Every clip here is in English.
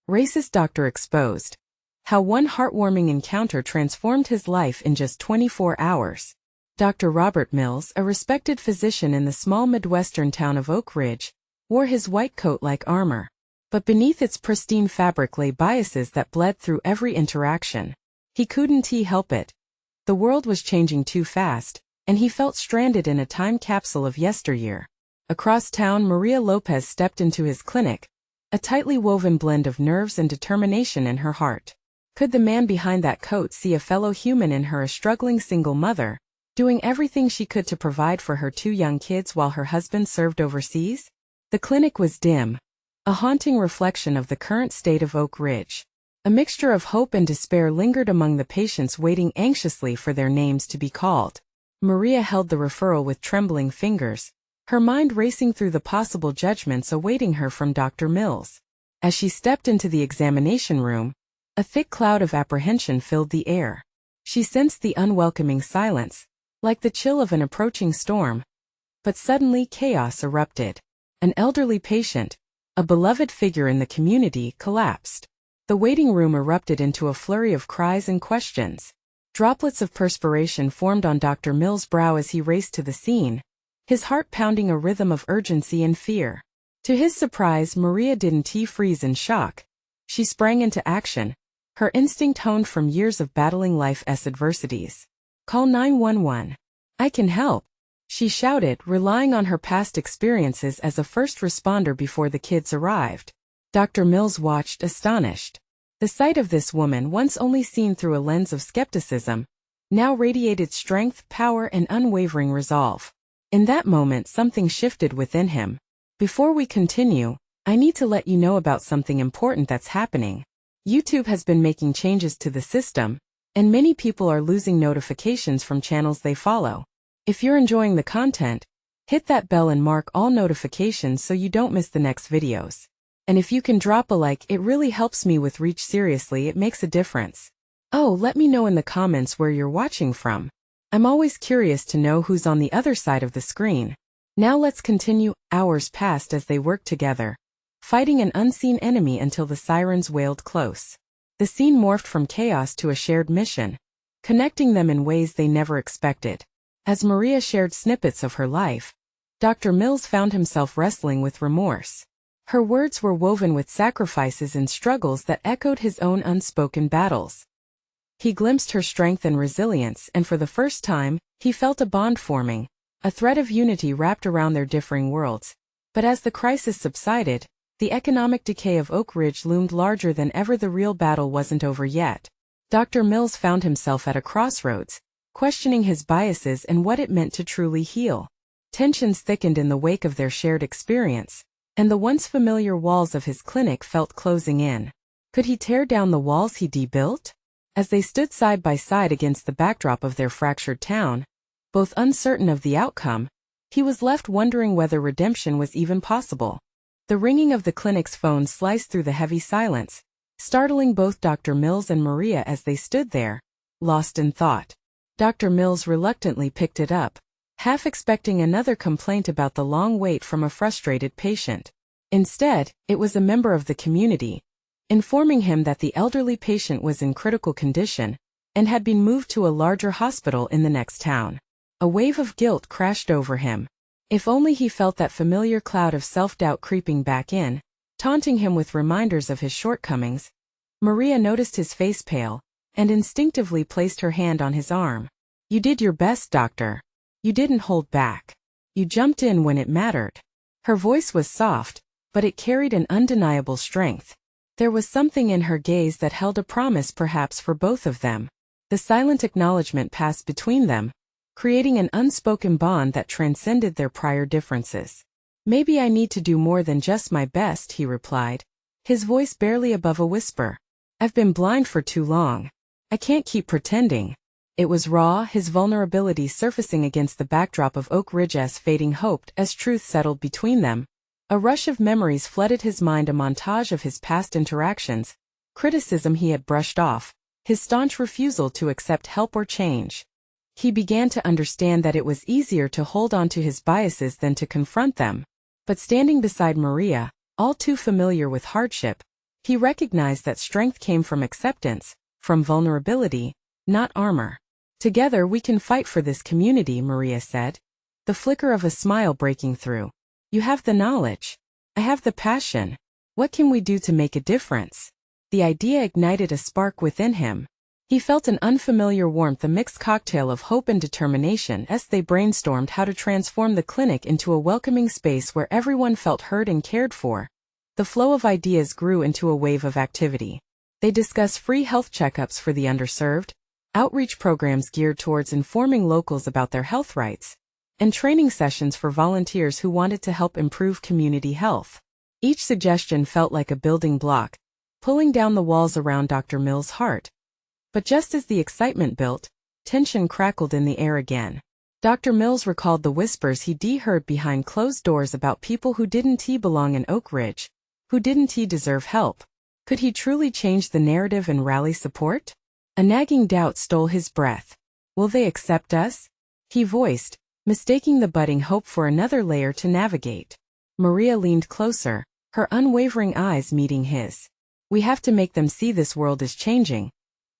Racist doctor exposed. How one heartwarming encounter transformed his life in just 24 hours. Dr. Robert Mills, a respected physician in the small Midwestern town of Oak Ridge, wore his white coat like armor. But beneath its pristine fabric lay biases that bled through every interaction. He couldn't help it. The world was changing too fast, and he felt stranded in a time capsule of yesteryear. Across town, Maria Lopez stepped into his clinic, a tightly woven blend of nerves and determination in her heart. Could the man behind that coat see a fellow human in her, a struggling single mother, doing everything she could to provide for her 2 young kids while her husband served overseas? The clinic was dim, a haunting reflection of the current state of Oak Ridge. A mixture of hope and despair lingered among the patients waiting anxiously for their names to be called. Maria held the referral with trembling fingers, her mind racing through the possible judgments awaiting her from Dr. Mills. As she stepped into the examination room, a thick cloud of apprehension filled the air. She sensed the unwelcoming silence, like the chill of an approaching storm. But suddenly chaos erupted. An elderly patient, a beloved figure in the community, collapsed. The waiting room erupted into a flurry of cries and questions. Droplets of perspiration formed on Dr. Mills' brow as he raced to the scene, his heart pounding a rhythm of urgency and fear. To his surprise, Maria didn't freeze in shock. She sprang into action, her instinct honed from years of battling life's adversities. "Call 911. I can help," she shouted, relying on her past experiences as a first responder before the kids arrived. Dr. Mills watched, astonished. The sight of this woman, once only seen through a lens of skepticism, now radiated strength, power, and unwavering resolve. In that moment, something shifted within him. "Before we continue, I need to let you know about something important that's happening. YouTube has been making changes to the system, and many people are losing notifications from channels they follow. If you're enjoying the content, hit that bell and mark all notifications so you don't miss the next videos. And if you can drop a like, it really helps me with reach. Seriously, it makes a difference. Oh, let me know in the comments where you're watching from. I'm always curious to know who's on the other side of the screen." Now let's continue. Hours passed as they worked together, fighting an unseen enemy until the sirens wailed close. The scene morphed from chaos to a shared mission, connecting them in ways they never expected. As Maria shared snippets of her life, Dr. Mills found himself wrestling with remorse. Her words were woven with sacrifices and struggles that echoed his own unspoken battles. He glimpsed her strength and resilience, and for the first time, he felt a bond forming, a thread of unity wrapped around their differing worlds. But as the crisis subsided, the economic decay of Oak Ridge loomed larger than ever. The real battle wasn't over yet. Dr. Mills found himself at a crossroads, questioning his biases and what it meant to truly heal. Tensions thickened in the wake of their shared experience, and the once familiar walls of his clinic felt closing in. Could he tear down the walls he'd built? As they stood side by side against the backdrop of their fractured town, both uncertain of the outcome, he was left wondering whether redemption was even possible. The ringing of the clinic's phone sliced through the heavy silence, startling both Dr. Mills and Maria as they stood there, lost in thought. Dr. Mills reluctantly picked it up, half expecting another complaint about the long wait from a frustrated patient. Instead, it was a member of the community, informing him that the elderly patient was in critical condition and had been moved to a larger hospital in the next town. A wave of guilt crashed over him. If only he felt that familiar cloud of self-doubt creeping back in, taunting him with reminders of his shortcomings. Maria noticed his face pale, and instinctively placed her hand on his arm. "You did your best, doctor. You didn't hold back. You jumped in when it mattered." Her voice was soft, but it carried an undeniable strength. There was something in her gaze that held a promise, perhaps for both of them. The silent acknowledgement passed between them, creating an unspoken bond that transcended their prior differences. "Maybe I need to do more than just my best," he replied, his voice barely above a whisper. "I've been blind for too long. I can't keep pretending." It was raw, his vulnerability surfacing against the backdrop of Oak Ridge's fading hope. As truth settled between them, a rush of memories flooded his mind, a montage of his past interactions, criticism he had brushed off, his staunch refusal to accept help or change. He began to understand that it was easier to hold on to his biases than to confront them. But standing beside Maria, all too familiar with hardship, He recognized that strength came from acceptance, from vulnerability, not armor. Together we can fight for this community, Maria said, the flicker of a smile breaking through. You have the knowledge. I have the passion. What can we do to make a difference? The idea ignited a spark within him. He felt an unfamiliar warmth, a mixed cocktail of hope and determination as they brainstormed how to transform the clinic into a welcoming space where everyone felt heard and cared for. The flow of ideas grew into a wave of activity. They discussed free health checkups for the underserved, outreach programs geared towards informing locals about their health rights, and training sessions for volunteers who wanted to help improve community health. Each suggestion felt like a building block, pulling down the walls around Dr. Mills' heart. But just as the excitement built, tension crackled in the air again. Dr. Mills recalled the whispers he'd heard behind closed doors about people who didn't belong in Oak Ridge, who didn't deserve help. Could he truly change the narrative and rally support? A nagging doubt stole his breath. Will they accept us? He voiced, mistaking the budding hope for another layer to navigate. Maria leaned closer, her unwavering eyes meeting his. We have to make them see this world is changing.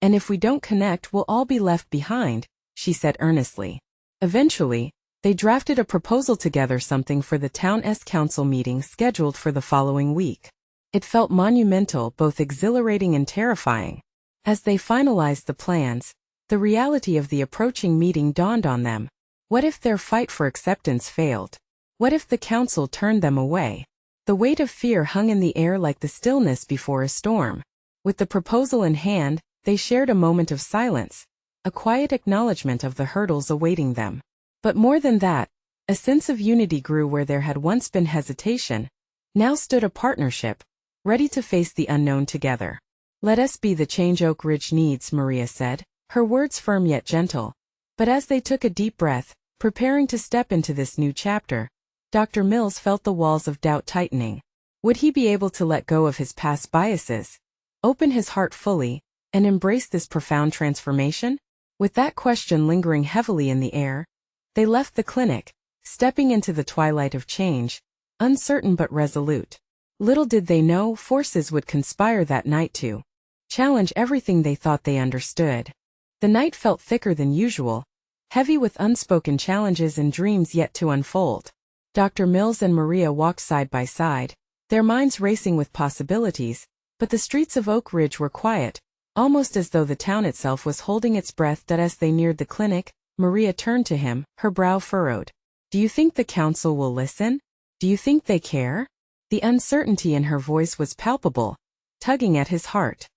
And if we don't connect, we'll all be left behind, she said earnestly. Eventually, they drafted a proposal together, something for the town's council meeting scheduled for the following week. It felt monumental, both exhilarating and terrifying. As they finalized the plans, the reality of the approaching meeting dawned on them. What if their fight for acceptance failed? What if the council turned them away? The weight of fear hung in the air like the stillness before a storm. With the proposal in hand, they shared a moment of silence, a quiet acknowledgement of the hurdles awaiting them. But more than that, a sense of unity grew where there had once been hesitation. Now stood a partnership, ready to face the unknown together. Let us be the change Oak Ridge needs, Maria said, her words firm yet gentle. But as they took a deep breath, preparing to step into this new chapter, Dr. Mills felt the walls of doubt tightening. Would he be able to let go of his past biases, open his heart fully, and embrace this profound transformation? With that question lingering heavily in the air, they left the clinic, stepping into the twilight of change, uncertain but resolute. Little did they know forces would conspire that night to challenge everything they thought they understood. The night felt thicker than usual, heavy with unspoken challenges and dreams yet to unfold. Dr. Mills and Maria walked side by side, their minds racing with possibilities, but the streets of Oak Ridge were quiet, almost as though the town itself was holding its breath. That as they neared the clinic, Maria turned to him, her brow furrowed. Do you think the council will listen? Do you think they care? The uncertainty in her voice was palpable, tugging at his heart.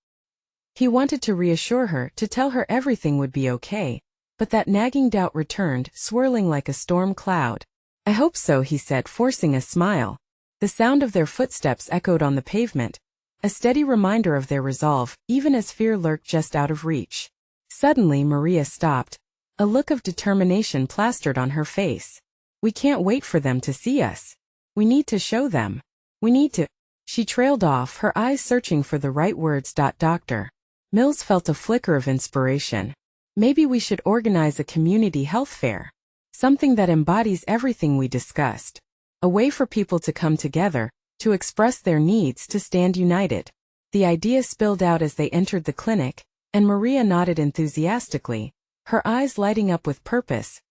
He wanted to reassure her, to tell her everything would be okay, but that nagging doubt returned, swirling like a storm cloud. I hope so, he said, forcing a smile. The sound of their footsteps echoed on the pavement, a steady reminder of their resolve, even as fear lurked just out of reach. Suddenly Maria stopped, a look of determination plastered on her face. We can't wait for them to see us. We need to show them. We need to. She trailed off, her eyes searching for the right words. Dr. Mills felt a flicker of inspiration. Maybe we should organize a community health fair. Something that embodies everything we discussed. A way for people to come together, to express their needs, to stand united. The idea spilled out as they entered the clinic, and Maria nodded enthusiastically, her eyes lighting up with purpose.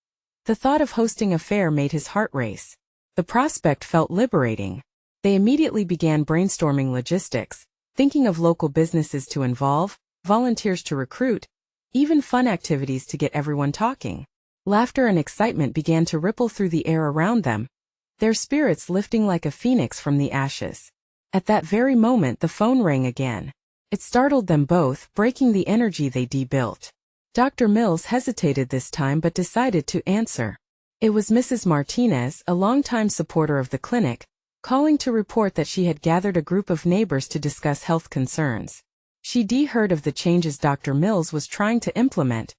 The thought of hosting a fair made his heart race. The prospect felt liberating. They immediately began brainstorming logistics, thinking of local businesses to involve, volunteers to recruit, even fun activities to get everyone talking. Laughter and excitement began to ripple through the air around them, their spirits lifting like a phoenix from the ashes. At that very moment the phone rang again. It startled them both, breaking the energy they'd built. Dr. Mills hesitated this time but decided to answer. It was Mrs. Martinez, a longtime supporter of the clinic, calling to report that she had gathered a group of neighbors to discuss health concerns. She'd heard of the changes Dr. Mills was trying to implement,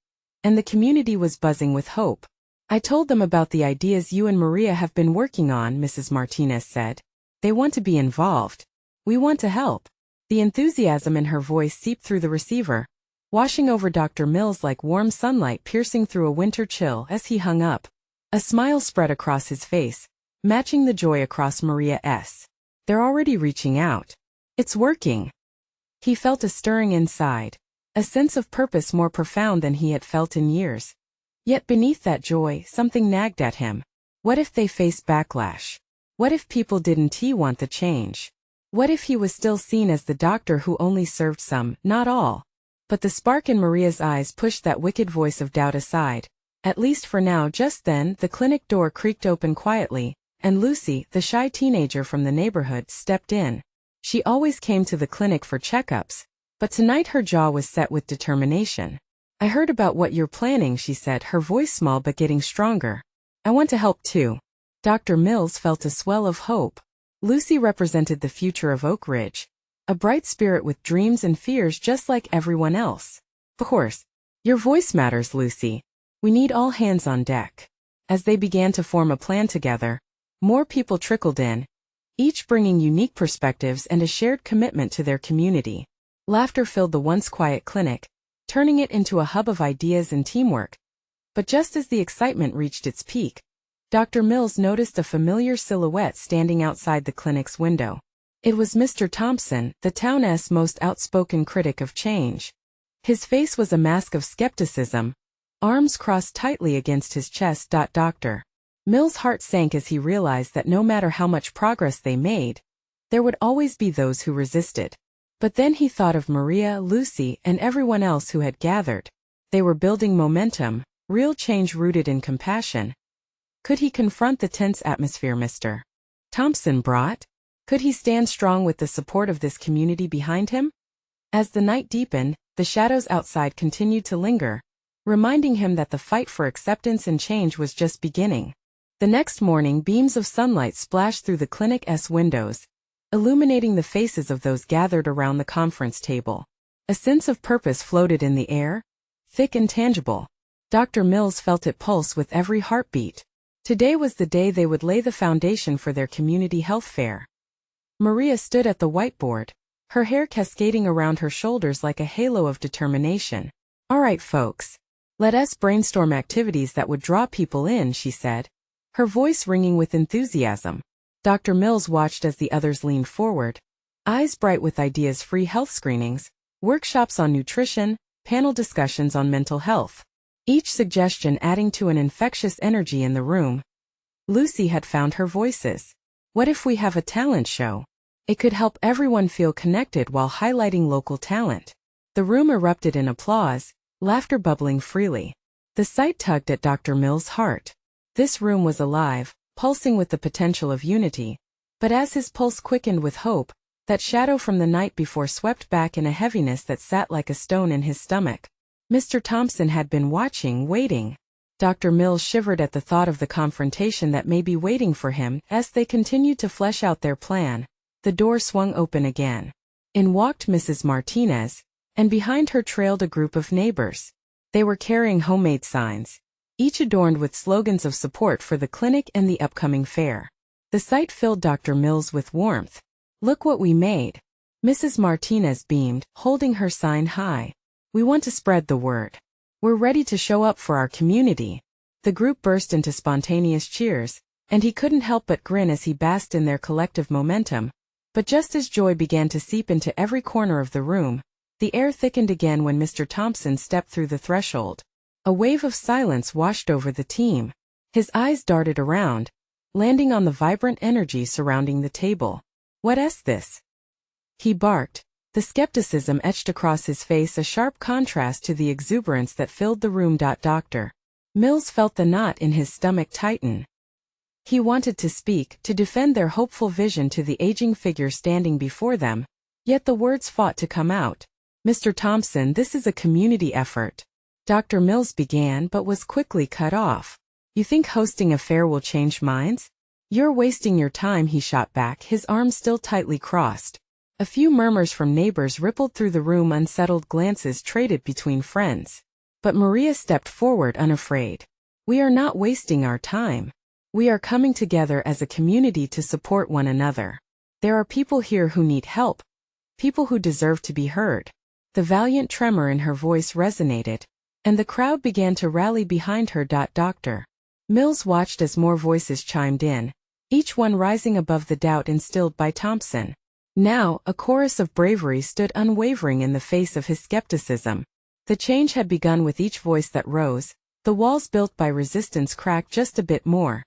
and the community was buzzing with hope. I told them about the ideas you and Maria have been working on, Mrs. Martinez said. They want to be involved. We want to help. The enthusiasm in her voice seeped through the receiver, washing over Dr. Mills like warm sunlight piercing through a winter chill. As he hung up, a smile spread across his face, matching the joy across Maria's. They're already reaching out. It's working. He felt a stirring inside, a sense of purpose more profound than he had felt in years. Yet beneath that joy, something nagged at him. What if they faced backlash? What if people didn't want the change? What if he was still seen as the doctor who only served some, not all? But the spark in Maria's eyes pushed that wicked voice of doubt aside. At least for now. Just then, the clinic door creaked open quietly, and Lucy, the shy teenager from the neighborhood, stepped in. She always came to the clinic for checkups, but tonight her jaw was set with determination. "I heard about what you're planning," she said, her voice small but getting stronger. "I want to help too." Dr. Mills felt a swell of hope. Lucy represented the future of Oak Ridge, a bright spirit with dreams and fears just like everyone else. "Of course. Your voice matters, Lucy. We need all hands on deck." As they began to form a plan together, more people trickled in, each bringing unique perspectives and a shared commitment to their community. Laughter filled the once quiet clinic, turning it into a hub of ideas and teamwork. But just as the excitement reached its peak, Dr. Mills noticed a familiar silhouette standing outside the clinic's window. It was Mr. Thompson, the town's most outspoken critic of change. His face was a mask of skepticism, arms crossed tightly against his chest. Dr. Mills' heart sank as he realized that no matter how much progress they made, there would always be those who resisted. But then he thought of Maria, Lucy, and everyone else who had gathered. They were building momentum, real change rooted in compassion. Could he confront the tense atmosphere Mr. Thompson brought? Could he stand strong with the support of this community behind him? As the night deepened, the shadows outside continued to linger, reminding him that the fight for acceptance and change was just beginning. The next morning, beams of sunlight splashed through the clinic's windows, illuminating the faces of those gathered around the conference table. A sense of purpose floated in the air, thick and tangible. Dr. Mills felt it pulse with every heartbeat. Today was the day they would lay the foundation for their community health fair. Maria stood at the whiteboard, her hair cascading around her shoulders like a halo of determination. "All right, folks. Let us brainstorm activities that would draw people in," she said, her voice ringing with enthusiasm. Dr. Mills watched as the others leaned forward, eyes bright with ideas: free health screenings, workshops on nutrition, panel discussions on mental health. Each suggestion adding to an infectious energy in the room. Lucy had found her voices. "What if we have a talent show? It could help everyone feel connected while highlighting local talent." The room erupted in applause, laughter bubbling freely. The sight tugged at Dr. Mills' heart. This room was alive, pulsing with the potential of unity. But as his pulse quickened with hope, that shadow from the night before swept back in a heaviness that sat like a stone in his stomach. Mr. Thompson had been watching, waiting. Dr. Mills shivered at the thought of the confrontation that may be waiting for him. As they continued to flesh out their plan, the door swung open again. In walked Mrs. Martinez, and behind her trailed a group of neighbors. They were carrying homemade signs, each adorned with slogans of support for the clinic and the upcoming fair. The sight filled Dr. Mills with warmth. "Look what we made." Mrs. Martinez beamed, holding her sign high. "We want to spread the word. We're ready to show up for our community." The group burst into spontaneous cheers, and he couldn't help but grin as he basked in their collective momentum. But just as joy began to seep into every corner of the room, the air thickened again when Mr. Thompson stepped through the threshold. A wave of silence washed over the team. His eyes darted around, landing on the vibrant energy surrounding the table. "What's this?" he barked. The skepticism etched across his face, a sharp contrast to the exuberance that filled the room. Dr. Mills felt the knot in his stomach tighten. He wanted to speak, to defend their hopeful vision to the aging figure standing before them, yet the words fought to come out. "Mr. Thompson, this is a community effort." Dr. Mills began but was quickly cut off. "You think hosting a fair will change minds? You're wasting your time," he shot back, his arms still tightly crossed. A few murmurs from neighbors rippled through the room, unsettled glances traded between friends. But Maria stepped forward unafraid. "We are not wasting our time. We are coming together as a community to support one another. There are people here who need help, people who deserve to be heard." The valiant tremor in her voice resonated, and the crowd began to rally behind her. Dr. Mills watched as more voices chimed in, each one rising above the doubt instilled by Thompson. Now, a chorus of bravery stood unwavering in the face of his skepticism. The change had begun with each voice that rose. The walls built by resistance cracked just a bit more.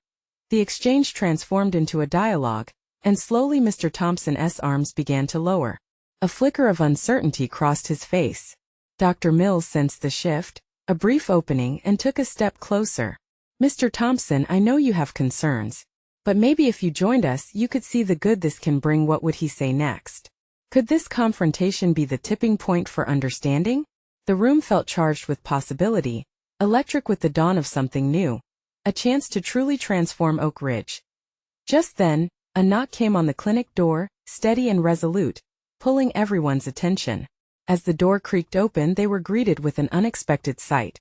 The exchange transformed into a dialogue, and slowly Mr. Thompson's arms began to lower. A flicker of uncertainty crossed his face. Dr. Mills sensed the shift, a brief opening, and took a step closer. "Mr. Thompson, I know you have concerns. But maybe if you joined us, you could see the good this can bring." What would he say next? Could this confrontation be the tipping point for understanding? The room felt charged with possibility, electric with the dawn of something new. A chance to truly transform Oak Ridge. Just then, a knock came on the clinic door, steady and resolute, pulling everyone's attention. As the door creaked open, they were greeted with an unexpected sight.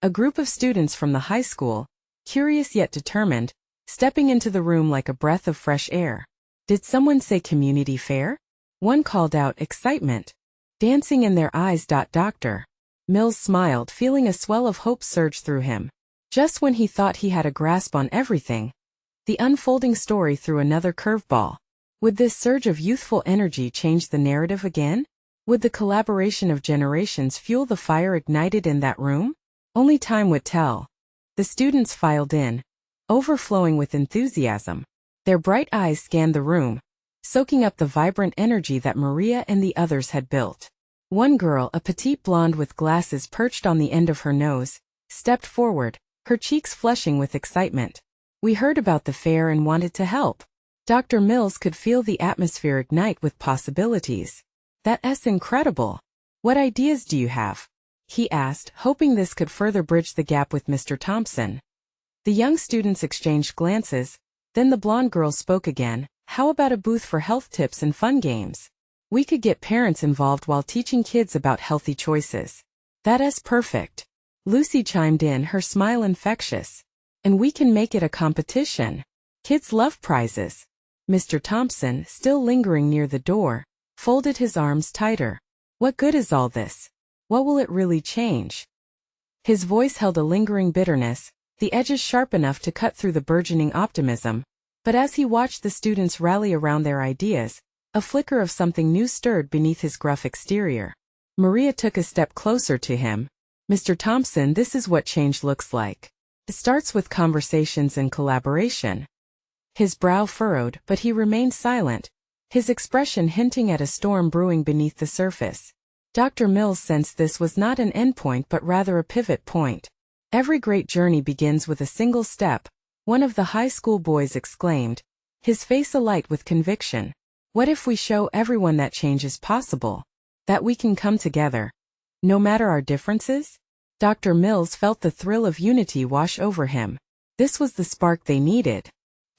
A group of students from the high school, curious yet determined, stepping into the room like a breath of fresh air. "Did someone say community fair?" One called out, excitement dancing in their eyes. Dr. Mills smiled, feeling a swell of hope surge through him. Just when he thought he had a grasp on everything, the unfolding story threw another curveball. Would this surge of youthful energy change the narrative again? Would the collaboration of generations fuel the fire ignited in that room? Only time would tell. The students filed in, overflowing with enthusiasm. Their bright eyes scanned the room, soaking up the vibrant energy that Maria and the others had built. One girl, a petite blonde with glasses perched on the end of her nose, stepped forward, her cheeks flushing with excitement. "We heard about the fair and wanted to help." Dr. Mills could feel the atmosphere ignite with possibilities. "That's incredible. What ideas do you have?" he asked, hoping this could further bridge the gap with Mr. Thompson. The young students exchanged glances, then the blonde girl spoke again. "How about a booth for health tips and fun games? We could get parents involved while teaching kids about healthy choices." "That's perfect." Lucy chimed in, her smile infectious. "And we can make it a competition. Kids love prizes." Mr. Thompson, still lingering near the door, folded his arms tighter. "What good is all this? What will it really change?" His voice held a lingering bitterness, the edges sharp enough to cut through the burgeoning optimism. But as he watched the students rally around their ideas, a flicker of something new stirred beneath his gruff exterior. Maria took a step closer to him. "Mr. Thompson, this is what change looks like. It starts with conversations and collaboration." His brow furrowed, but he remained silent, his expression hinting at a storm brewing beneath the surface. Dr. Mills sensed this was not an endpoint but rather a pivot point. "Every great journey begins with a single step," one of the high school boys exclaimed, his face alight with conviction. "What if we show everyone that change is possible? That we can come together, no matter our differences?" Dr. Mills felt the thrill of unity wash over him. This was the spark they needed.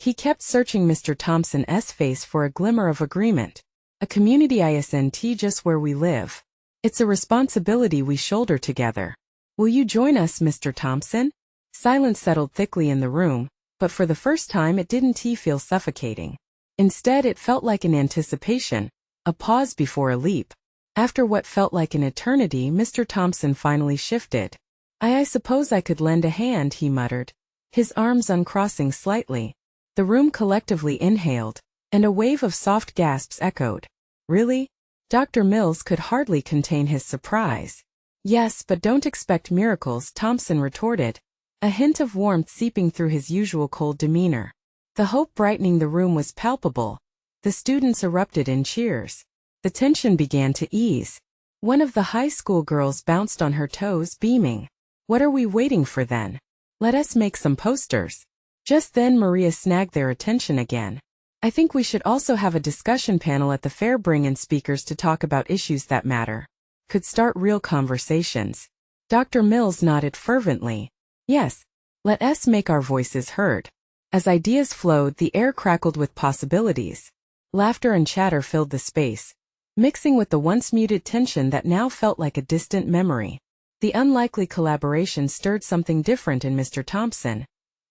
He kept searching Mr. Thompson's face for a glimmer of agreement. "A community isn't just where we live. It's a responsibility we shoulder together. Will you join us, Mr. Thompson?" Silence settled thickly in the room, but for the first time it didn't feel suffocating. Instead, it felt like an anticipation, a pause before a leap. After what felt like an eternity, Mr. Thompson finally shifted. I suppose I could lend a hand," he muttered, his arms uncrossing slightly. The room collectively inhaled, and a wave of soft gasps echoed. "Really?" Dr. Mills could hardly contain his surprise. "Yes, but don't expect miracles," Thompson retorted, a hint of warmth seeping through his usual cold demeanor. The hope brightening the room was palpable. The students erupted in cheers. The tension began to ease. One of the high school girls bounced on her toes, beaming. "What are we waiting for then? Let us make some posters." Just then Maria snagged their attention again. "I think we should also have a discussion panel at the fair, bring in speakers to talk about issues that matter. Could start real conversations." Dr. Mills nodded fervently. "Yes, let us make our voices heard." As ideas flowed, the air crackled with possibilities. Laughter and chatter filled the space, mixing with the once muted tension that now felt like a distant memory. The unlikely collaboration stirred something different in Mr. Thompson.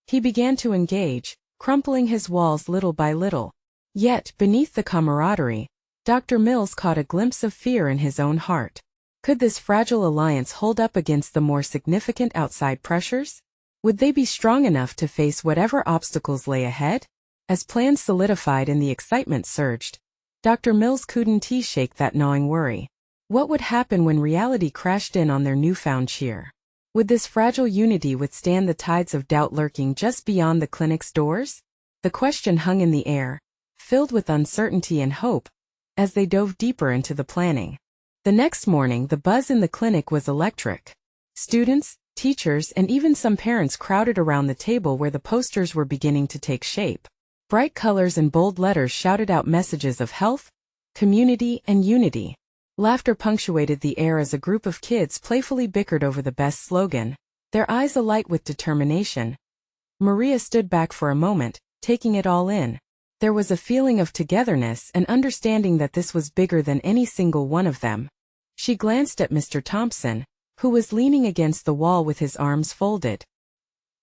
He began to engage, crumpling his walls little by little. Yet, beneath the camaraderie, Dr. Mills caught a glimpse of fear in his own heart. Could this fragile alliance hold up against the more significant outside pressures? Would they be strong enough to face whatever obstacles lay ahead? As plans solidified and the excitement surged, Dr. Mills couldn't shake that gnawing worry. What would happen when reality crashed in on their newfound cheer? Would this fragile unity withstand the tides of doubt lurking just beyond the clinic's doors? The question hung in the air, filled with uncertainty and hope, as they dove deeper into the planning. The next morning, the buzz in the clinic was electric. Students, teachers, and even some parents crowded around the table where the posters were beginning to take shape. Bright colors and bold letters shouted out messages of health, community, and unity. Laughter punctuated the air as a group of kids playfully bickered over the best slogan, their eyes alight with determination. Maria stood back for a moment, taking it all in. There was a feeling of togetherness and understanding that this was bigger than any single one of them. She glanced at Mr. Thompson, who was leaning against the wall with his arms folded.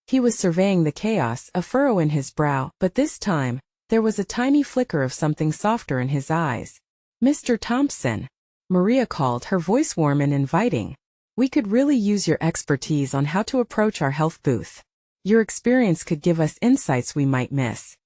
He was surveying the chaos, a furrow in his brow, but this time, there was a tiny flicker of something softer in his eyes. "Mr. Thompson," Maria called, her voice warm and inviting. "We could really use your expertise on how to approach our health booth. Your experience could give us insights we might miss."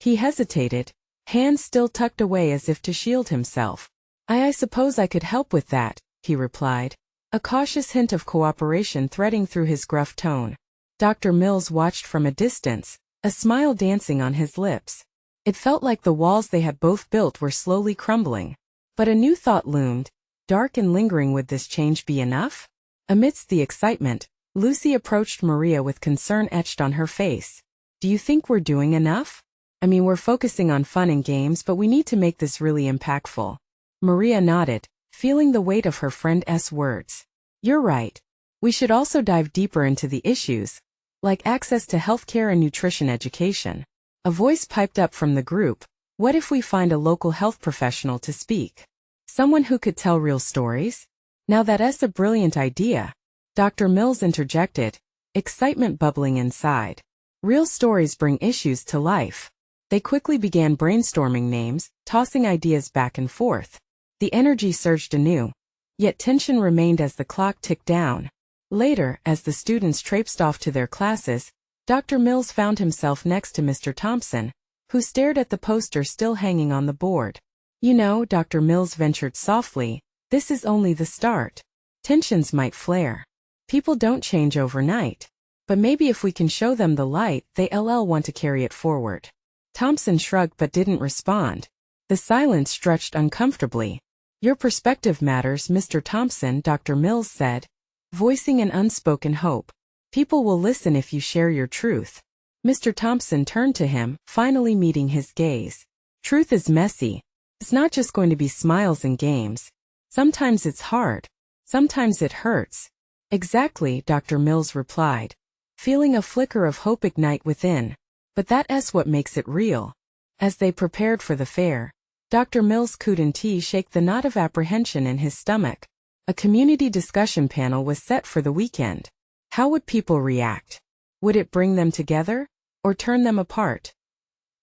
He hesitated, hands still tucked away as if to shield himself. I suppose I could help with that," he replied, a cautious hint of cooperation threading through his gruff tone. Dr. Mills watched from a distance, a smile dancing on his lips. It felt like the walls they had both built were slowly crumbling. But a new thought loomed, dark and lingering. Would this change be enough? Amidst the excitement, Lucy approached Maria with concern etched on her face. "Do you think we're doing enough? I mean, we're focusing on fun and games, but we need to make this really impactful." Maria nodded, feeling the weight of her friend's words. "You're right. We should also dive deeper into the issues, like access to healthcare and nutrition education." A voice piped up from the group. "What if we find a local health professional to speak? Someone who could tell real stories? Now that's a brilliant idea." Dr. Mills interjected, excitement bubbling inside. Real stories bring issues to life. They quickly began brainstorming names, tossing ideas back and forth. The energy surged anew, yet tension remained as the clock ticked down. Later, as the students traipsed off to their classes, Dr. Mills found himself next to Mr. Thompson, who stared at the poster still hanging on the board. "You know," Dr. Mills ventured softly, "this is only the start. Tensions might flare. People don't change overnight. But maybe if we can show them the light, they'll want to carry it forward." Thompson shrugged but didn't respond. The silence stretched uncomfortably. "Your perspective matters, Mr. Thompson," Dr. Mills said, voicing an unspoken hope. "People will listen if you share your truth." Mr. Thompson turned to him, finally meeting his gaze. "Truth is messy. It's not just going to be smiles and games. Sometimes it's hard. Sometimes it hurts." "Exactly," Dr. Mills replied, feeling a flicker of hope ignite within. "But that's what makes it real." As they prepared for the fair, Dr. Mills couldn't shake the knot of apprehension in his stomach. A community discussion panel was set for the weekend. How would people react? Would it bring them together, or turn them apart?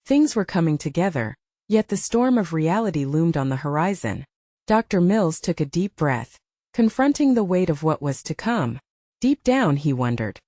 Things were coming together, yet the storm of reality loomed on the horizon. Dr. Mills took a deep breath, confronting the weight of what was to come. Deep down, he wondered,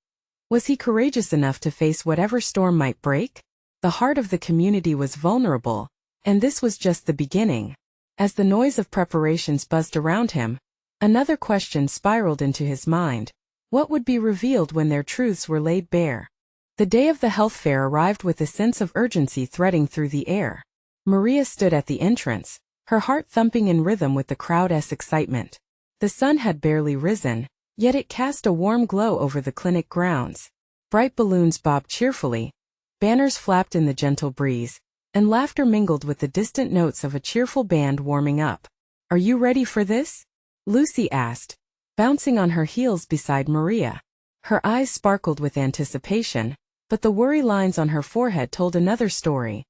was he courageous enough to face whatever storm might break? The heart of the community was vulnerable, and this was just the beginning. As the noise of preparations buzzed around him, another question spiraled into his mind. What would be revealed when their truths were laid bare? The day of the health fair arrived with a sense of urgency threading through the air. Maria stood at the entrance, her heart thumping in rhythm with the crowd's excitement. The sun had barely risen, yet it cast a warm glow over the clinic grounds. Bright balloons bobbed cheerfully, banners flapped in the gentle breeze, and laughter mingled with the distant notes of a cheerful band warming up. "Are you ready for this?" Lucy asked, bouncing on her heels beside Maria. Her eyes sparkled with anticipation, but the worry lines on her forehead told another story.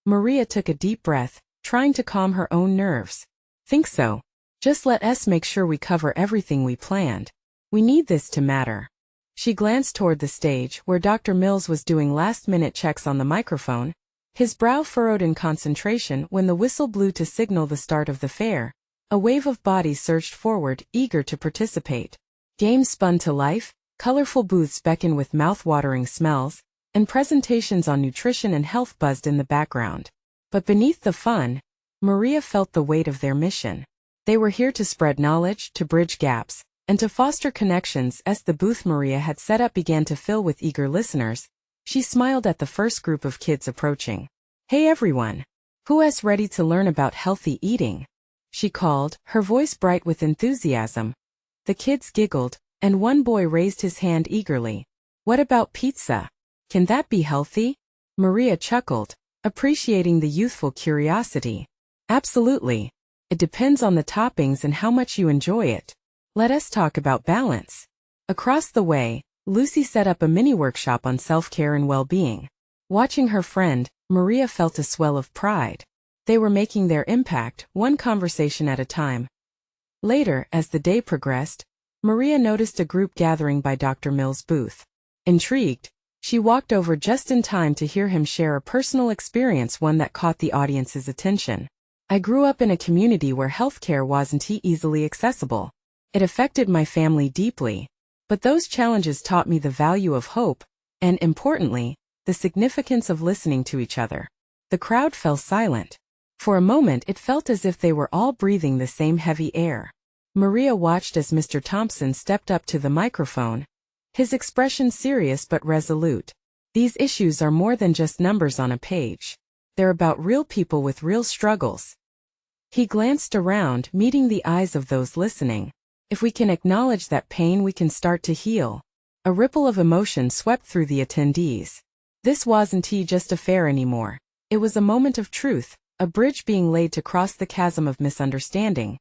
Maria took a deep breath, trying to calm her own nerves. "Think so. Just let us make sure we cover everything we planned. We need this to matter." She glanced toward the stage, where Dr. Mills was doing last-minute checks on the microphone, his brow furrowed in concentration when the whistle blew to signal the start of the fair. A wave of bodies surged forward, eager to participate. Games spun to life, colorful booths beckoned with mouth-watering smells, and presentations on nutrition and health buzzed in the background. But beneath the fun, Maria felt the weight of their mission. They were here to spread knowledge, to bridge gaps, and to foster connections. As the booth Maria had set up began to fill with eager listeners, she smiled at the first group of kids approaching. "Hey everyone! Who is ready to learn about healthy eating?" she called, her voice bright with enthusiasm. The kids giggled, and one boy raised his hand eagerly. "What about pizza? Can that be healthy?" Maria chuckled, appreciating the youthful curiosity. "Absolutely. It depends on the toppings and how much you enjoy it. Let us talk about balance." Across the way, Lucy set up a mini workshop on self-care and well-being. Watching her friend, Maria felt a swell of pride. They were making their impact, one conversation at a time. Later, as the day progressed, Maria noticed a group gathering by Dr. Mills' booth. Intrigued, she walked over just in time to hear him share a personal experience, one that caught the audience's attention. "I grew up in a community where healthcare wasn't easily accessible. It affected my family deeply. But those challenges taught me the value of hope, and, importantly, the significance of listening to each other." The crowd fell silent. For a moment it felt as if they were all breathing the same heavy air. Maria watched as Mr. Thompson stepped up to the microphone, his expression serious but resolute. "These issues are more than just numbers on a page. They're about real people with real struggles." He glanced around, meeting the eyes of those listening. "If we can acknowledge that pain, we can start to heal." A ripple of emotion swept through the attendees. This wasn't just a fair anymore. It was a moment of truth, a bridge being laid to cross the chasm of misunderstanding.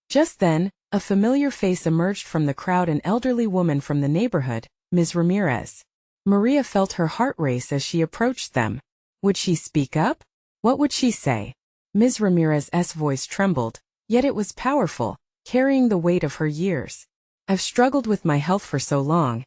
Just then, a familiar face emerged from the crowd, an elderly woman from the neighborhood, Ms. Ramirez. Maria felt her heart race as she approached them. Would she speak up? What would she say? Ms. Ramirez's voice trembled, yet it was powerful, carrying the weight of her years. "I've struggled with my health for so long,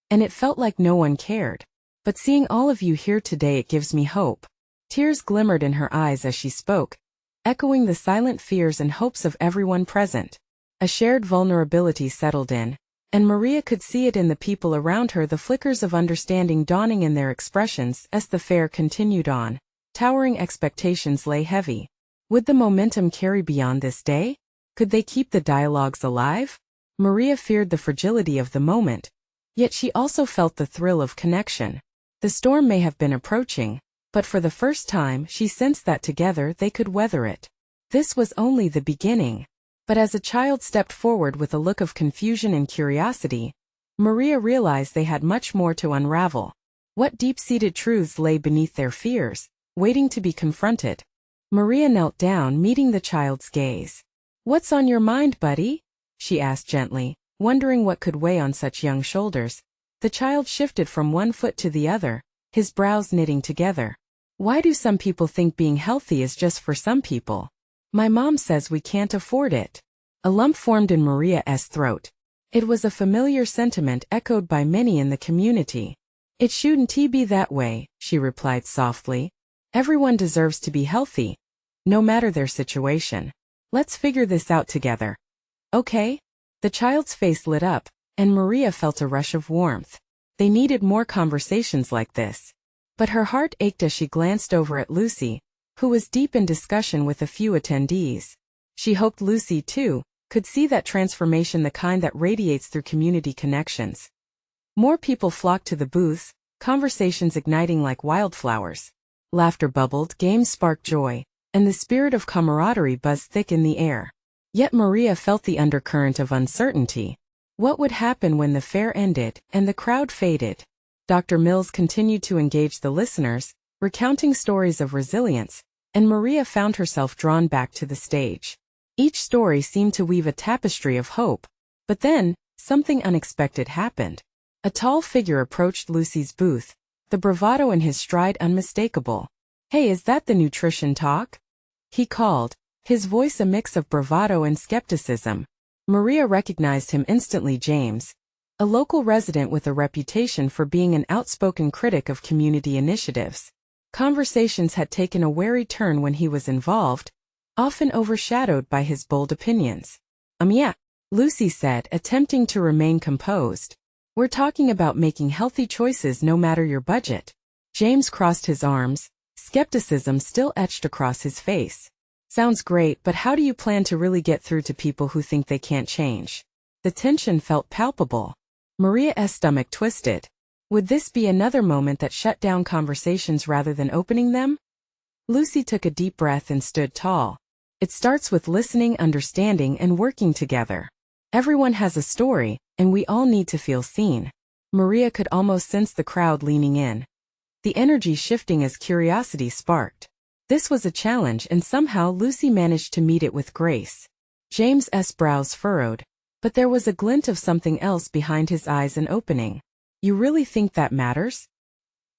and it felt like no one cared. But seeing all of you here today, it gives me hope." Tears glimmered in her eyes as she spoke, echoing the silent fears and hopes of everyone present. A shared vulnerability settled in, and Maria could see it in the people around her, the flickers of understanding dawning in their expressions. As the fair continued on, towering expectations lay heavy. Would the momentum carry beyond this day? Could they keep the dialogues alive? Maria feared the fragility of the moment, yet she also felt the thrill of connection. The storm may have been approaching, but for the first time she sensed that together they could weather it. This was only the beginning. But as a child stepped forward with a look of confusion and curiosity, Maria realized they had much more to unravel. What deep-seated truths lay beneath their fears, waiting to be confronted? Maria knelt down, meeting the child's gaze. "What's on your mind, buddy?" she asked gently, wondering what could weigh on such young shoulders. The child shifted from one foot to the other, his brows knitting together. "Why do some people think being healthy is just for some people? My mom says we can't afford it." A lump formed in Maria's throat. It was a familiar sentiment echoed by many in the community. "It shouldn't be that way," she replied softly. "Everyone deserves to be healthy, no matter their situation. Let's figure this out together." "Okay?" The child's face lit up, and Maria felt a rush of warmth. They needed more conversations like this. But her heart ached as she glanced over at Lucy, who was deep in discussion with a few attendees. She hoped Lucy, too, could see that transformation, the kind that radiates through community connections. More people flocked to the booths, conversations igniting like wildflowers. Laughter bubbled, games sparked joy, and the spirit of camaraderie buzzed thick in the air. Yet Maria felt the undercurrent of uncertainty. What would happen when the fair ended and the crowd faded? Dr. Mills continued to engage the listeners, recounting stories of resilience, and Maria found herself drawn back to the stage. Each story seemed to weave a tapestry of hope. But then, something unexpected happened. A tall figure approached Lucy's booth, the bravado in his stride unmistakable. "Hey, is that the nutrition talk?" he called, his voice a mix of bravado and skepticism. Maria recognized him instantly. James, a local resident with a reputation for being an outspoken critic of community initiatives. Conversations had taken a wary turn when he was involved, often overshadowed by his bold opinions. Yeah," Lucy said, attempting to remain composed. "We're talking about making healthy choices no matter your budget." James crossed his arms, skepticism still etched across his face. Sounds great, but how do you plan to really get through to people who think they can't change? The tension felt palpable. Maria's stomach twisted. Would this be another moment that shut down conversations rather than opening them? Lucy took a deep breath and stood tall. It starts with listening, understanding, and working together. Everyone has a story, and we all need to feel seen. Maria could almost sense the crowd leaning in. The energy shifting as curiosity sparked. This was a challenge, and somehow Lucy managed to meet it with grace. James's brows furrowed, but there was a glint of something else behind his eyes, an opening. You really think that matters?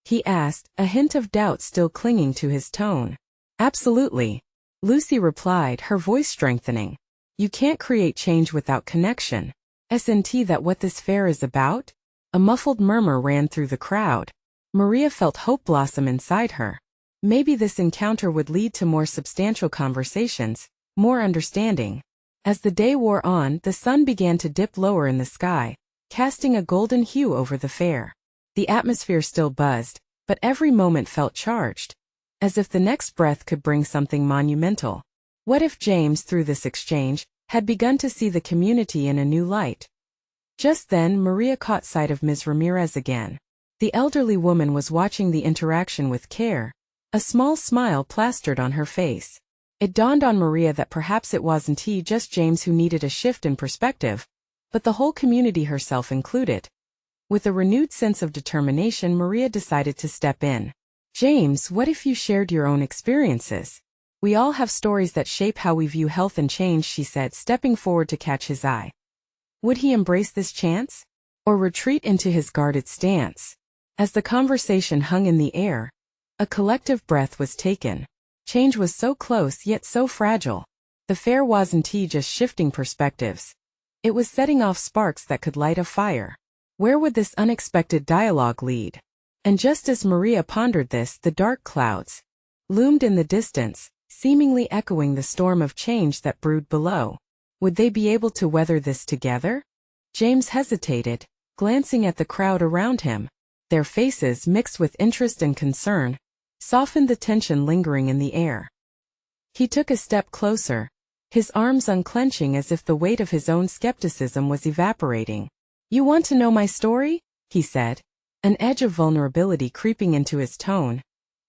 He asked, a hint of doubt still clinging to his tone. Absolutely. Lucy replied, her voice strengthening. You can't create change without connection. Isn't that what this fair is about? A muffled murmur ran through the crowd. Maria felt hope blossom inside her. Maybe this encounter would lead to more substantial conversations, more understanding. As the day wore on, the sun began to dip lower in the sky, casting a golden hue over the fair. The atmosphere still buzzed, but every moment felt charged, as if the next breath could bring something monumental. What if James, through this exchange, had begun to see the community in a new light? Just then, Maria caught sight of Ms. Ramirez again. The elderly woman was watching the interaction with care, a small smile plastered on her face. It dawned on Maria that perhaps it wasn't just James who needed a shift in perspective, but the whole community, herself included. With a renewed sense of determination, Maria decided to step in. James, what if you shared your own experiences? We all have stories that shape how we view health and change, she said, stepping forward to catch his eye. Would he embrace this chance? Or retreat into his guarded stance? As the conversation hung in the air, a collective breath was taken. Change was so close yet so fragile. The fair wasn't just shifting perspectives. It was setting off sparks that could light a fire. Where would this unexpected dialogue lead? And just as Maria pondered this, the dark clouds loomed in the distance, seemingly echoing the storm of change that brewed below. Would they be able to weather this together? James hesitated, glancing at the crowd around him. Their faces, mixed with interest and concern, softened the tension lingering in the air. He took a step closer, his arms unclenching as if the weight of his own skepticism was evaporating. You want to know my story? He said, an edge of vulnerability creeping into his tone.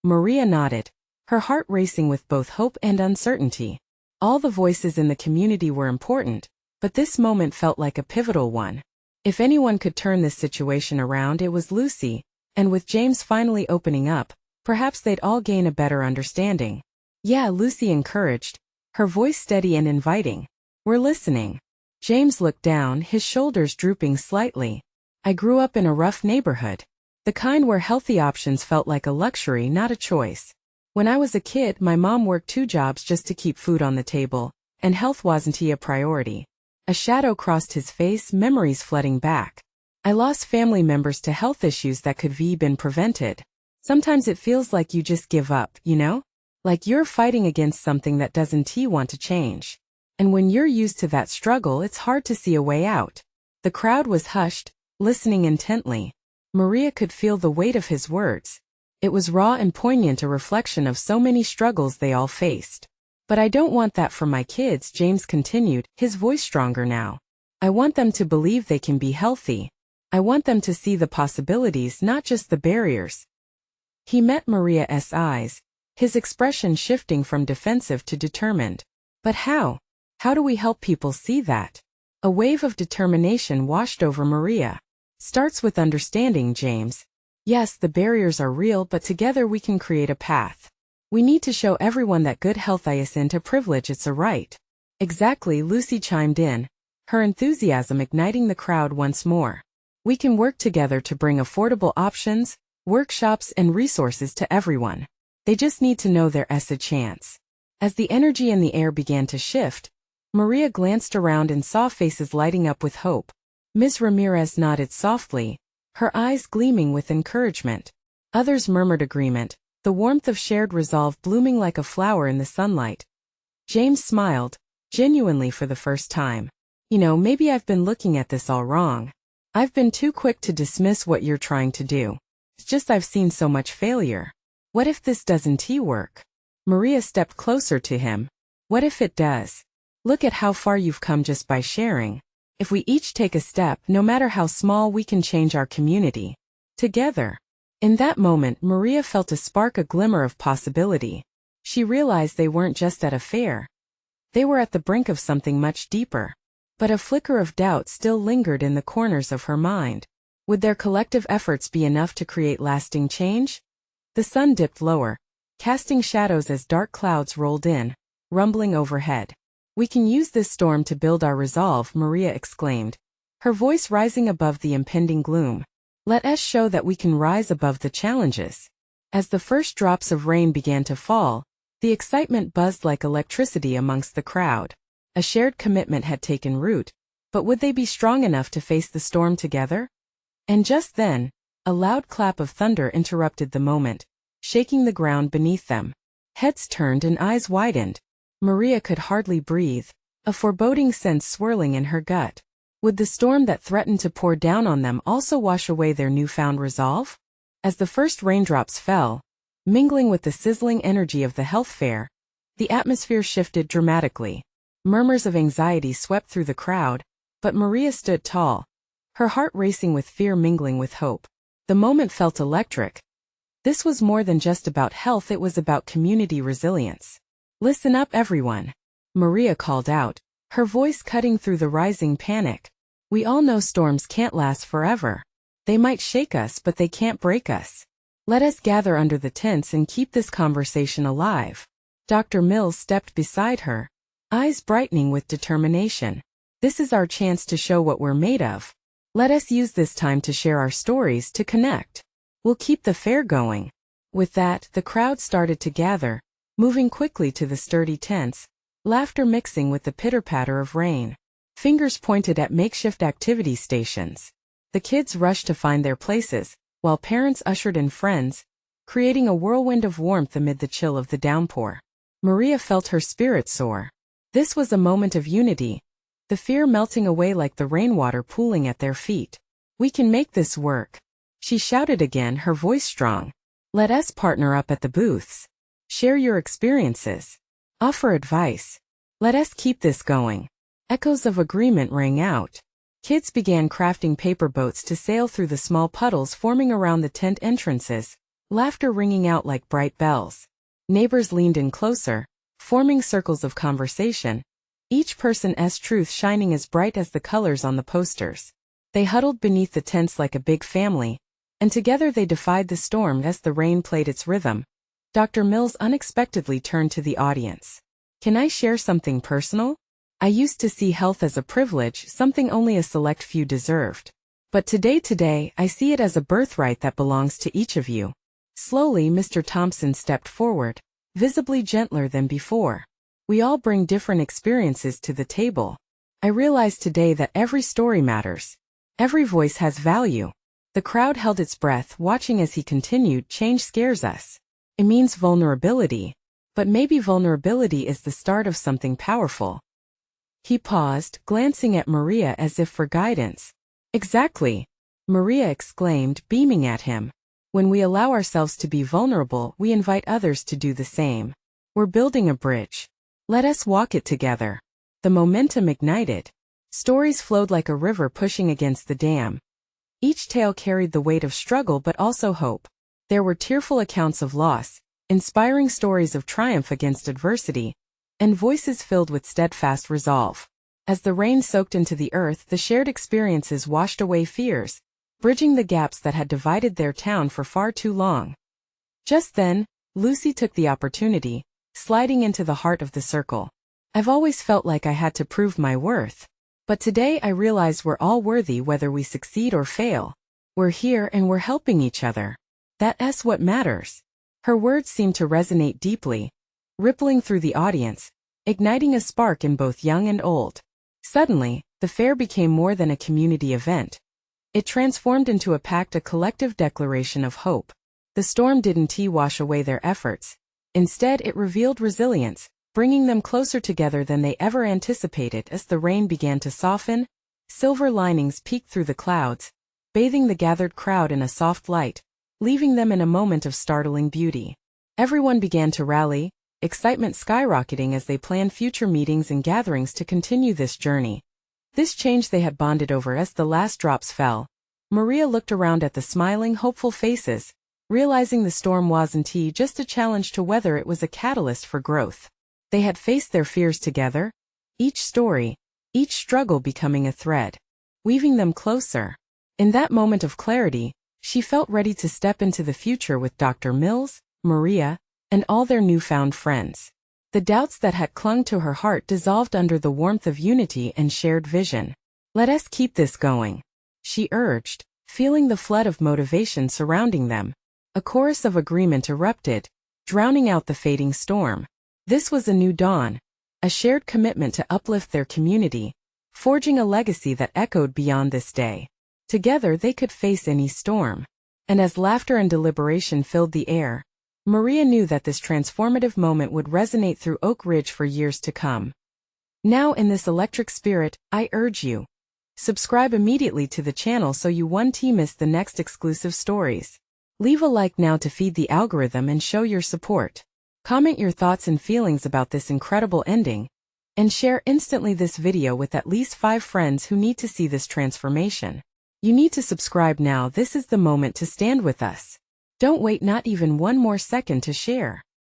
Maria nodded, her heart racing with both hope and uncertainty. All the voices in the community were important, but this moment felt like a pivotal one. If anyone could turn this situation around, it was Lucy, and with James finally opening up, perhaps they'd all gain a better understanding. Yeah, Lucy encouraged, her voice steady and inviting. We're listening. James looked down, his shoulders drooping slightly. I grew up in a rough neighborhood. The kind where healthy options felt like a luxury, not a choice. When I was a kid, my mom worked 2 jobs just to keep food on the table, and health wasn't a priority. A shadow crossed his face, memories flooding back. I lost family members to health issues that could have been prevented. Sometimes it feels like you just give up, you know? Like you're fighting against something that doesn't want to change. And when you're used to that struggle, it's hard to see a way out. The crowd was hushed, listening intently. Maria could feel the weight of his words. It was raw and poignant, a reflection of so many struggles they all faced. But I don't want that for my kids, James continued, his voice stronger now. I want them to believe they can be healthy. I want them to see the possibilities, not just the barriers. He met Maria's eyes, his expression shifting from defensive to determined. But how? How do we help people see that? A wave of determination washed over Maria. Starts with understanding, James. Yes, the barriers are real, but together we can create a path. We need to show everyone that good health isn't a privilege, it's a right. Exactly, Lucy chimed in, her enthusiasm igniting the crowd once more. We can work together to bring affordable options, workshops, and resources to everyone. They just need to know there's a chance. As the energy in the air began to shift, Maria glanced around and saw faces lighting up with hope. Ms. Ramirez nodded softly, her eyes gleaming with encouragement. Others murmured agreement, the warmth of shared resolve blooming like a flower in the sunlight. James smiled, genuinely for the first time. You know, maybe I've been looking at this all wrong. I've been too quick to dismiss what you're trying to do. It's just I've seen so much failure. What if this doesn't work? Maria stepped closer to him, What if it does? Look at how far you've come just by sharing. If we each take a step, no matter how small, we can change our community. Together. In that moment, Maria felt a glimmer of possibility. She realized they weren't just at a fair. They were at the brink of something much deeper. But a flicker of doubt still lingered in the corners of her mind. Would their collective efforts be enough to create lasting change? The sun dipped lower, casting shadows as dark clouds rolled in, rumbling overhead. We can use this storm to build our resolve, Maria exclaimed, her voice rising above the impending gloom. Let us show that we can rise above the challenges. As the first drops of rain began to fall, the excitement buzzed like electricity amongst the crowd. A shared commitment had taken root, but would they be strong enough to face the storm together? And just then, a loud clap of thunder interrupted the moment, shaking the ground beneath them. Heads turned and eyes widened. Maria could hardly breathe, a foreboding sense swirling in her gut. Would the storm that threatened to pour down on them also wash away their newfound resolve? As the first raindrops fell, mingling with the sizzling energy of the health fair, the atmosphere shifted dramatically. Murmurs of anxiety swept through the crowd, but Maria stood tall, her heart racing with fear mingling with hope. The moment felt electric. This was more than just about health, it was about community resilience. Listen up, everyone, Maria called out, her voice cutting through the rising panic. We all know storms can't last forever. They might shake us, but they can't break us. Let us gather under the tents and keep this conversation alive. Dr. Mills stepped beside her, eyes brightening with determination. This is our chance to show what we're made of. Let us use this time to share our stories, to connect. We'll keep the fair going. With that, the crowd started to gather, moving quickly to the sturdy tents, laughter mixing with the pitter-patter of rain. Fingers pointed at makeshift activity stations. The kids rushed to find their places, while parents ushered in friends, creating a whirlwind of warmth amid the chill of the downpour. Maria felt her spirit soar. This was a moment of unity, the fear melting away like the rainwater pooling at their feet. We can make this work, she shouted again, her voice strong. Let us partner up at the booths. Share your experiences. Offer advice. Let us keep this going. Echoes of agreement rang out. Kids began crafting paper boats to sail through the small puddles forming around the tent entrances, laughter ringing out like bright bells. Neighbors leaned in closer, forming circles of conversation, each person's truth shining as bright as the colors on the posters. They huddled beneath the tents like a big family, and together they defied the storm as the rain played its rhythm. Dr. Mills unexpectedly turned to the audience. Can I share something personal? I used to see health as a privilege, something only a select few deserved. But today, I see it as a birthright that belongs to each of you. Slowly, Mr. Thompson stepped forward, visibly gentler than before. We all bring different experiences to the table. I realize today that every story matters. Every voice has value. The crowd held its breath, watching as he continued. Change scares us. It means vulnerability. But maybe vulnerability is the start of something powerful. He paused, glancing at Maria as if for guidance. Exactly, Maria exclaimed, beaming at him. When we allow ourselves to be vulnerable, we invite others to do the same. We're building a bridge. Let us walk it together. The momentum ignited. Stories flowed like a river pushing against the dam. Each tale carried the weight of struggle but also hope. There were tearful accounts of loss, inspiring stories of triumph against adversity, and voices filled with steadfast resolve. As the rain soaked into the earth, the shared experiences washed away fears, bridging the gaps that had divided their town for far too long. Just then, Lucy took the opportunity, sliding into the heart of the circle. I've always felt like I had to prove my worth. But today I realize we're all worthy whether we succeed or fail. We're here and we're helping each other. That's what matters. Her words seemed to resonate deeply, rippling through the audience, igniting a spark in both young and old. Suddenly, the fair became more than a community event. It transformed into a pact, a collective declaration of hope. The storm didn't wash away their efforts. Instead, it revealed resilience, bringing them closer together than they ever anticipated. As the rain began to soften, silver linings peeked through the clouds, bathing the gathered crowd in a soft light, leaving them in a moment of startling beauty. Everyone began to rally, excitement skyrocketing as they planned future meetings and gatherings to continue this journey. This change they had bonded over as the last drops fell. Maria looked around at the smiling, hopeful faces, realizing the storm wasn't just a challenge to weather, it was a catalyst for growth. They had faced their fears together, each story, each struggle becoming a thread, weaving them closer. In that moment of clarity, she felt ready to step into the future with Dr. Mills, Maria, and all their newfound friends. The doubts that had clung to her heart dissolved under the warmth of unity and shared vision. "Let us keep this going," she urged, feeling the flood of motivation surrounding them. A chorus of agreement erupted, drowning out the fading storm. This was a new dawn, a shared commitment to uplift their community, forging a legacy that echoed beyond this day. Together they could face any storm. And as laughter and deliberation filled the air, Maria knew that this transformative moment would resonate through Oak Ridge for years to come. Now, in this electric spirit, I urge you, subscribe immediately to the channel so you won't miss the next exclusive stories. Leave a like now to feed the algorithm and show your support. Comment your thoughts and feelings about this incredible ending, and share instantly this video with at least 5 friends who need to see this transformation. You need to subscribe now. This is the moment to stand with us. Don't wait not even one more second to share.